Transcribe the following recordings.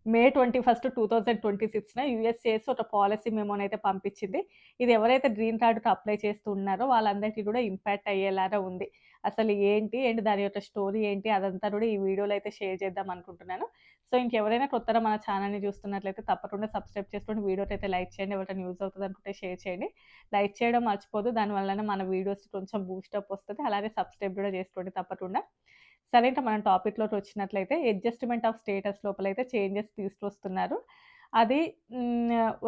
మే 21, 2026 యూఎస్ఏఎస్ ఒక పాలిసీ మెమోనైతే పంపించింది. ఇది ఎవరైతే గ్రీన్ కార్డ్‌కి అప్లై చేస్తూ ఉన్నారో వాళ్ళందరికీ కూడా ఇంపాక్ట్ అయ్యేలాగా ఉంది. అసలు ఏంటి? అండ్ దాని యొక్క స్టోరీ ఏంటి? అదంతా కూడా ఈ వీడియోలో అయితే షేర్ చేద్దాం అనుకుంటున్నాను. సో, ఇంకెవరైనా కొత్తగా మన ఛానెల్‌ని చూస్తున్నట్లయితే తప్పకుండా సబ్స్క్రైబ్ చేసుకొని వీడియోకైతే లైక్ చేయండి. ఎవరికైనా యూజ్ అవుతది అనుకుంటే షేర్ చేయండి. లైక్ చేయడం మర్చిపోద్దు. దానివల్లనే మన వీడియోస్ కొంచెం బూస్టప్ వస్తది. అలాగే సబ్స్క్రైబ్ కూడా చేసుకోండి తప్పకుండా. సరే ఇంక మనం టాపిక్‌లోకి వచ్చినట్లయితే అడ్జస్ట్‌మెంట్ ఆఫ్ స్టేటస్ లోపలైతే చేంజెస్ తీసుకొస్తున్నారు. అది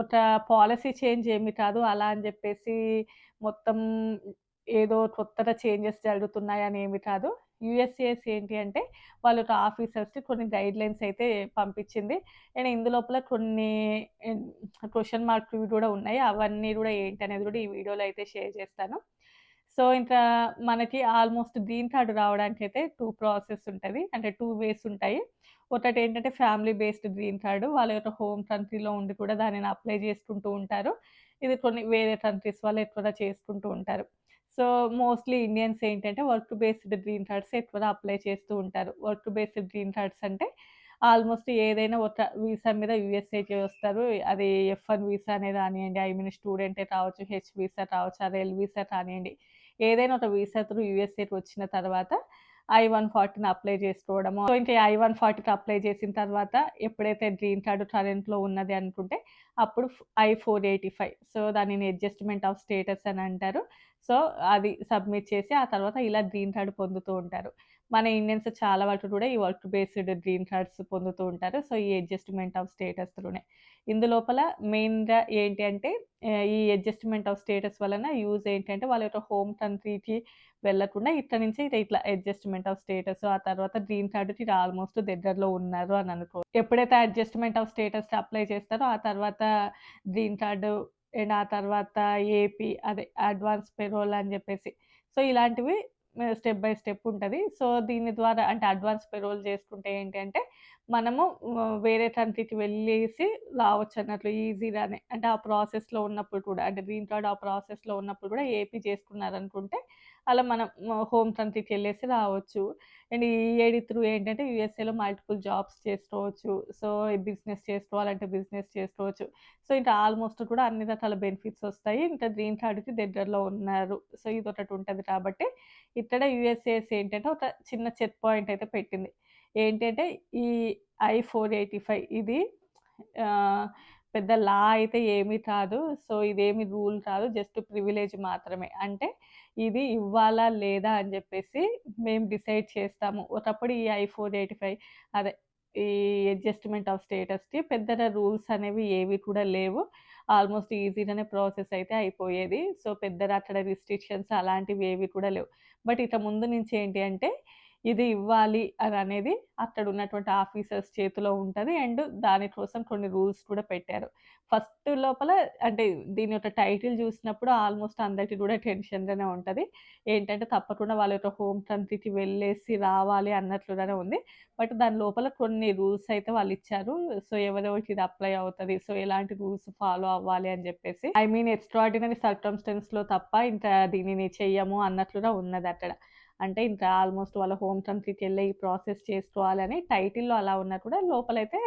ఒక పాలిసీ చేంజ్ ఏమి కాదు. అలా అని జెప్పేసి మొత్తం ఏదో కొత్తగా చేంజెస్ జరుగుతున్నాయని ఏమి కాదు. యూఎస్‌సిఎస్ ఏంటి అంటే వాళ్ళ యొక్క ఆఫీసర్స్‌కి కొన్ని గైడ్‌లైన్స్ అయితే పంపించింది. అండ్ ఇందులోపల కొన్ని ఎన్ క్వెషన్ మార్క్‌వి గూడా ఉన్నాయి. అవన్నీ గూడా ఏంటనేది గూడా ఈ వీడియోలో అయితే షేర్ చేస్తాను. సో, ఇంకా మనకి ఆల్‌మోస్ట్ గ్రీన్ కార్డ్ రావడానికైతే 2 ప్రాసెస్ ఉంటది. అంటే 2 వేస్ ఉంటాయి. ఒకటేంటంటే ఫ్యామిలీ బేస్డ్ గ్రీన్ కార్డ్. వాళ్ళ యొక్క హోమ్ కంట్రీలో ఉండి కూడా దానిని అప్లై చేసుకుంటూ ఉంటారు. ఇది కొన్ని వేరే కంట్రీస్ వాళ్ళు ఎక్కువగా చేసుకుంటూ ఉంటారు. సో, మోస్ట్‌లీ ఇండియన్స్ ఏంటంటే వర్క్ బేస్డ్ గ్రీన్ కార్డ్స్ ఎక్కువగా అప్లై చేస్తూ ఉంటారు. వర్క్ బేస్డ్ గ్రీన్ కార్డ్స్ అంటే ఆల్‌మోస్ట్ ఏదైనా ఒక వీసా మీద యూఎస్ఏకి వస్తారు. అది ఎఫ్1 వీసానే రానియండి, ఐ మీన్ స్టూడెంటే కావచ్చు, హెచ్ వీసా కావచ్చు, ఆర్ఎల్ వీసా కానియండి. ఏదైనా ఒక వీసా త్రూ యూఎస్ఏకి వచ్చిన తర్వాత ఐ-140ని అప్లై చేసుకోవడము. సో, ఇంకా ఐ-140కి అప్లై చేసిన తర్వాత ఎప్పుడైతే గ్రీన్ కార్డ్ కరెంట్‌లో ఉన్నది అనుకుంటే అప్పుడు ఐ-485 సో, దానిని అడ్జస్ట్‌మెంట్ ఆఫ్ స్టేటస్ అని అంటారు. సో, అది సబ్మిట్ చేసి ఆ తర్వాత ఇలా గ్రీన్ కార్డ్ పొందుతూ ఉంటారు. మన ఇండియన్స్ చాలా వరకు కూడా ఈ వర్క్ బేస్డ్ గ్రీన్ కార్డ్స్ పొందుతూ ఉంటారు. సో, ఈ అడ్జస్ట్‌మెంట్ ఆఫ్ స్టేటస్ త్రూనే. ఇందులోపల మెయిన్‌గా ఏంటి అంటే ఈ అడ్జస్ట్‌మెంట్ ఆఫ్ స్టేటస్ వలన యూజ్ ఏంటంటే వాళ్ళ యొక్క హోమ్ కంట్రీకి వెళ్ళకుండా ఇక్కడి నుంచి ఇట్లా అడ్జస్ట్‌మెంట్ ఆఫ్ స్టేటస్ ఆ తర్వాత గ్రీన్ కార్డ్‌కి ఆల్‌మోస్ట్ దగ్గరలో ఉన్నారు అని అనుకో. ఎప్పుడైతే అడ్జస్ట్‌మెంట్ ఆఫ్ స్టేటస్‌కి అప్లై చేస్తారో ఆ తర్వాత గ్రీన్ కార్డ్ అండ్ ఆ తర్వాత ఏపీ అదే అడ్వాన్స్ పేరోల్ అని చెప్పేసి. సో, ఇలాంటివి స్టెప్ బై స్టెప్ ఉంటది. సో, దీని ద్వారా అంటే అడ్వాన్స్ పేరోల్ చేసుకుంటే ఏంటి అంటే మనము వేరే కంట్రీకి వెళ్ళేసి రావచ్చన్నట్లు ఈజీగానే. అంటే ఆ ప్రాసెస్‌లో ఉన్నప్పుడు కూడా అంటే గ్రీన్ కార్డ్ ఆ ప్రాసెస్‌లో ఉన్నప్పుడు కూడా ఏపీ చేసుకున్నారనుకుంటే అలా మనం హోమ్ కంట్రీకెళ్ళేసి రావచ్చు. అండ్ ఈ ఈఏడీ త్రూ ఏంటంటే యూఎస్ఏలో మల్టిపుల్ జాబ్స్ చేసుకోవచ్చు. సో, బిజినెస్ చేసుకోవాలంటే బిజినెస్ చేసుకోవచ్చు. సో, ఇంకా ఆల్‌మోస్ట్ కూడా అన్ని రకాల బెనిఫిట్స్ ఒస్తాయి. ఇంకా గ్రీన్ కార్డ్‌కి దగ్గరలో ఉన్నారు. సో, ఇదొకటి ఉంటది కాబట్టి ఇక్కడ యూఎస్ఏఎస్ ఏంటంటే ఒక చిన్న చెక్ పాయింట్ అయితే పెట్టింది. ఏంటంటే ఈ ఐ-485 ఇది ఆహ్, పెద్ద లా అయితే ఏమీ కాదు. సో, ఇదేమి రూల్ కాదు. జస్ట్ ప్రివిలేజ్ మాత్రమే. అంటే ఇది ఇవ్వాలా? లేదా? అని జెప్పేసి మేము డిసైడ్ చేస్తాము. ఒకప్పుడు ఈ ఐ-485 అదే ఈ అడ్జస్ట్‌మెంట్ ఆఫ్ స్టేటస్‌కి పెద్దగా రూల్స్ అనేవి ఏవి కూడా లేవు. ఆల్‌మోస్ట్ ఈజీగానే ప్రాసెస్ అయితే అయిపోయేది. సో, పెద్దగా అక్కడ రిస్ట్రిక్షన్స్ అలాంటివి ఏవి కూడా లేవు. బట్ ఇక ముందు నుంచి ఏంటి అంటే ఇది ఇవ్వాలి అననేది అక్కడున్నటువంటి ఆఫీసర్స్ చేతిలో ఉంటది. అండ్ దానికోసం కొన్ని రూల్స్ కూడా పెట్టారు. ఫస్ట్ లోపల అంటే దీని యొక్క టైటిల్ జూసినప్పుడు ఆల్‌మోస్ట్ అందరికి గూడా టెన్షన్‌గానే ఉంటది. ఏంటంటే తప్పకుండా వాళ్ళ యొక్క హోమ్ కంట్రీకి వెళ్ళేసి రావాలి అన్నట్లుగానే ఉంది. బట్ దాని లోపల కొన్ని రూల్స్ అయితే వాళ్ళిచ్చారు. సో, ఎవరెవరికి ఇది అప్లై అవుతది. సో, ఎలాంటి రూల్స్ ఫాలో అవ్వాలి అని జెప్పేసి. ఐ మీన్ ఎక్స్‌ట్రార్డినరీ సర్కమ్‌స్టాన్స్‌లో తప్ప ఇంకా దీనిని చెయ్యము అన్నట్లుగా ఉన్నదక్కడ. అంటే ఇంకా ఆల్‌మోస్ట్ వాళ్ళ హోమ్ కంట్రీకెళ్ళి ఈ ప్రాసెస్ చేసుకోవాలని టైటిల్‌లో అలా ఉన్నా కూడా లోపలైతే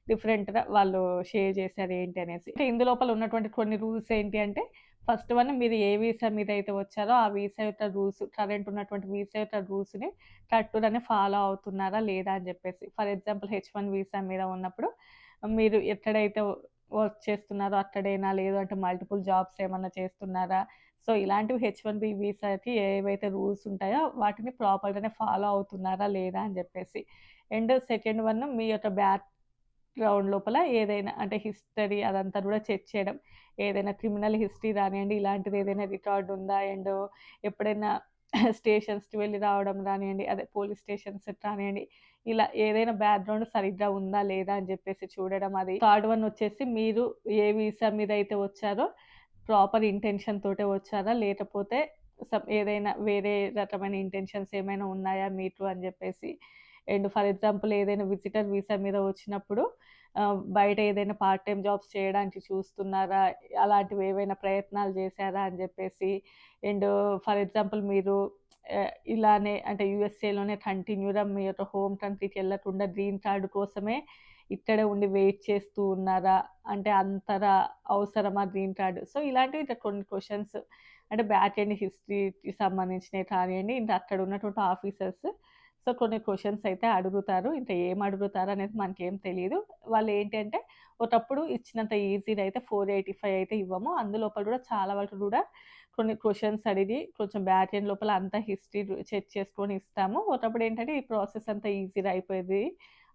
డిఫరెంట్‌గా వాళ్ళు షేర్ చేశారు ఏంటి అనేసి. అంటే ఇందులోపల ఉన్నటువంటి కొన్ని రూల్స్ ఏంటి అంటే ఫస్ట్ వన్ మీరు ఏ వీసా మీద అయితే వచ్చారో ఆ వీసా యొక్క రూల్స్ కరెంట్ ఉన్నటువంటి వీసా యొక్క రూల్స్‌ని కరెక్ట్‌గానే ఫాలో అవుతున్నారా లేదా అని చెప్పేసి. ఫర్ ఎగ్జాంపుల్ హెచ్1 వీసా మీద ఉన్నప్పుడు మీరు ఎక్కడైతే వర్క్ చేస్తున్నారో అక్కడేనా? లేదు అంటే మల్టిపుల్ జాబ్స్ ఏమన్నా చేస్తున్నారా? సో, ఇలాంటివి హెచ్1బీ వీసాకి ఏవైతే రూల్స్ ఉంటాయో వాటిని ప్రాపర్‌గానే ఫాలో అవుతున్నారా లేదా అని జెప్పేసి. అండ్ సెకండ్ వన్ మీ యొక్క బ్యాక్‌గ్రౌండ్ లోపల ఏదైనా అంటే హిస్టరీ అదంతా గూడా చెక్ చేయడం. ఏదైనా క్రిమినల్ హిస్టరీ రానియండి, ఇలాంటిది ఏదైనా రికార్డ్ ఉందా? అండ్ ఎప్పుడైనా స్టేషన్స్‌కి వెళ్లి రావడం రానియండి, అదే పోలీస్ స్టేషన్స్‌కి రానియండి, ఇలా ఏదైనా బ్యాక్‌గ్రౌండ్ సరిగ్గా ఉందా? లేదా? అని జెప్పేసి చూడడం అది. థర్డ్ వన్ వచ్చేసి మీరు ఏ వీసా మీద అయితే వచ్చారో ప్రాపర్ ఇంటెన్షన్ తోటే వచ్చారా? లేకపోతే ఏదైనా వేరే రకమైన ఇంటెన్షన్స్ ఏమైనా ఉన్నాయా మీకు అని జెప్పేసి. అండ్ ఫర్ ఎగ్జాంపుల్ ఏదైనా విజిటర్ వీసా మీద వచ్చినప్పుడు బయట ఏదైనా పార్ట్ టైమ్ జాబ్స్ చేయడానికి చూస్తున్నారా? అలాంటివి ఏవైనా ప్రయత్నాలు చేశారా? అని జెప్పేసి. అండ్ ఫర్ ఎగ్జాంపుల్ మీరు ఇలానే అంటే యూఎస్ఏలోనే కంటిన్యూ‌గా మీ యొక్క హోమ్ కంట్రీకి ఎళ్ళకుండా గ్రీన్ కార్డ్ కోసమే ఇక్కడే ఉండి వెయిట్ చేస్తూ ఉన్నారా? అంటే అంతరా అవసరమా గ్రీన్ కార్డ్? సో, ఇలాంటివి ఇట్లా కొన్ని క్వెషన్స్ అంటే బ్యాక్ ఎండ్ హిస్టరీకి సంబంధించినవి కానియండి, ఇంకా అక్కడ ఉన్నటువంటి ఆఫీసర్స్ సో, కొన్ని క్వెషన్స్ అయితే అడుగుతారు. ఇంకా ఏం అడుగుతారనేది మనకేం తెలీదు. వాళ్ళేంటంటే ఒకప్పుడు ఇచ్చినంత ఈజీగా అయితే 485 అయితే ఇవ్వము. అందులోపల గూడా చాలా వరకు గూడా కొన్ని క్వెషన్స్ అడిగి కొంచెం బ్యాక్ ఎండ్ లోపల అంతా హిస్టరీ చెక్ చేసుకొని ఇస్తాము. ఒకప్పుడేంటంటే ఈ ప్రాసెస్ అంతా ఈజీగా అయిపోయేది.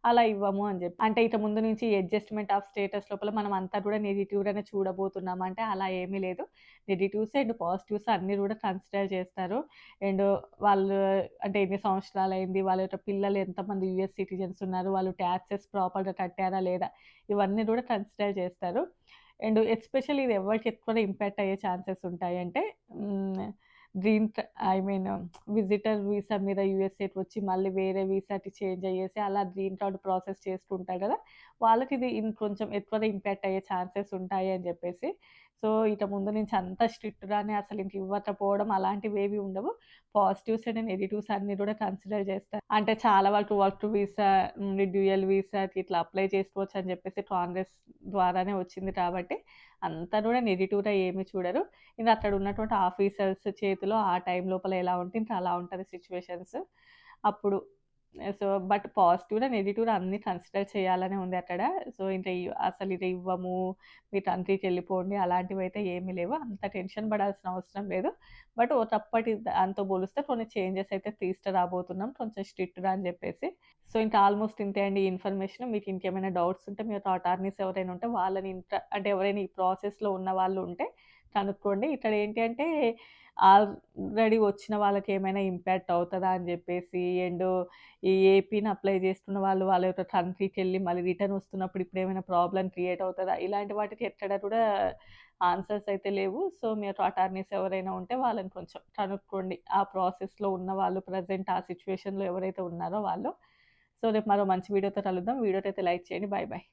అలా ఇవ్వము అని జెప్పి. అంటే ఇక ముందు నుంచి అడ్జస్ట్‌మెంట్ ఆఫ్ స్టేటస్ లోపల మనం అంతా గూడా నెగెటివ్‌గానే చూడబోతున్నాం అంటే అలా ఏమీ లేదు. నెగెటివ్స్ అండ్ పాజిటివ్స్ అన్నీ గూడా కన్సిడర్ చేస్తారు. అండ్ వాళ్ళు అంటే ఎన్ని సంవత్సరాలయింది, వాళ్ళ యొక్క పిల్లలు ఎంతమంది యూఎస్ సిటిజన్స్ ఉన్నారు, వాళ్ళు టాక్సెస్ ప్రాపర్‌గా కట్టారా లేదా, ఇవన్నీ గూడా కన్సిడర్ చేస్తారు. అండ్ ఎస్పెషల్లీ ఇది ఎవరికి ఎక్కువగా ఇంపాక్ట్ అయ్యే ఛాన్సెస్ ఉంటాయంటే హ్మ్. గ్రీన్ క ఐ మీన్ విజిటర్ వీసా మీద యూఎస్ఏకి వచ్చి మళ్ళీ వేరే వీసాకి చేంజ్ అయ్యేసి అలా గ్రీన్ కార్డ్ ప్రాసెస్ చేస్తుంటారు గదా! వాళ్ళకి ఇది ఇంకొంచెం ఎక్కువగా ఇంపాక్ట్ అయ్యే ఛాన్సెస్ ఉంటాయి అని జెప్పేసి. సో, ఇక ముందు నుంచి అంత స్ట్రిక్ట్‌గానే అసలు ఇంక ఇవ్వకపోవడం అలాంటివేవి ఉండవు. పాజిటివ్స్ అండ్ నెగెటివ్స్ అన్నీ గూడా కన్సిడర్ చేస్తారు. అంటే చాలా వరకు వర్క్ వీసా నుండి డ్యూయల్ వీసాకి ఇట్లా అప్లై చేసుకోవచ్చు అని జెప్పేసి కాంగ్రెస్ ద్వారానే వచ్చింది కాబట్టి అంతా గూడా నెగెటివ్‌గా ఏమి చూడరు. ఇంక అక్కడ ఉన్నటువంటి ఆఫీసర్స్ చేతిలో ఆ టైం లోపల ఎలా ఉంటే ఇంకా అలా ఉంటది సిట్యుయేషన్స్. అప్పుడు సో, బట్ పాజిటివ్‌గా, నెగెటివ్‌గా అన్నీ కన్సిడర్ చేయాలనే ఉంది అక్కడ. సో, ఇంక అసలు ఇది ఇవ్వము, మీ కంట్రీకెళ్ళిపోండి అలాంటివైతే ఏమీ లేవు. అంత టెన్షన్ పడాల్సిన అవసరం లేదు. బట్ ఒకప్పటి దాంతో పోలిస్తే కొన్ని చేంజెస్ అయితే తీసుకురాబోతున్నాం కొంచెం స్ట్రిక్ట్‌గా అని జెప్పేసి. సో, ఇంకా ఆల్‌మోస్ట్ ఇంతే అండి ఈ ఇన్ఫర్మేషన్. మీకు ఇంకేమైనా డౌట్స్ ఉంటే మీ యొక్క అటార్నీస్ ఎవరైనా ఉంటే వాళ్ళని అంటే ఎవరైనా ఈ ప్రాసెస్‌లో ఉన్నవాళ్ళు ఉంటే కనుక్కోండి. ఇక్కడ ఏంటి అంటే ఆల్రెడీ వచ్చిన వాళ్ళకేమైనా ఇంపాక్ట్ అవుతదా అని జెప్పేసి అండ్ ఈ ఏపీని అప్లై చేసుకున్న వాళ్ళు వాళ్ళ యొక్క కంట్రీకెళ్ళి మళ్ళీ రిటర్న్ వస్తున్నప్పుడు ఇప్పుడేమైనా ప్రాబ్లమ్ క్రియేట్ అవుతదా? ఇలాంటి వాటికి ఎక్కడ కూడా ఆన్సర్స్ అయితే లేవు. సో, మీ యొక్క అటార్నీస్ ఎవరైనా ఉంటే వాళ్ళని కొంచెం కనుక్కోండి. ఆ ప్రాసెస్‌లో ఉన్నవాళ్ళు ప్రెజెంట్ ఆ సిట్యుయేషన్‌లో ఎవరైతే ఉన్నారో వాళ్ళు. సో, రేపు మరో మంచి వీడియోతో కలుద్దాం. వీడియోకైతే లైక్ చేయండి. Bye bye.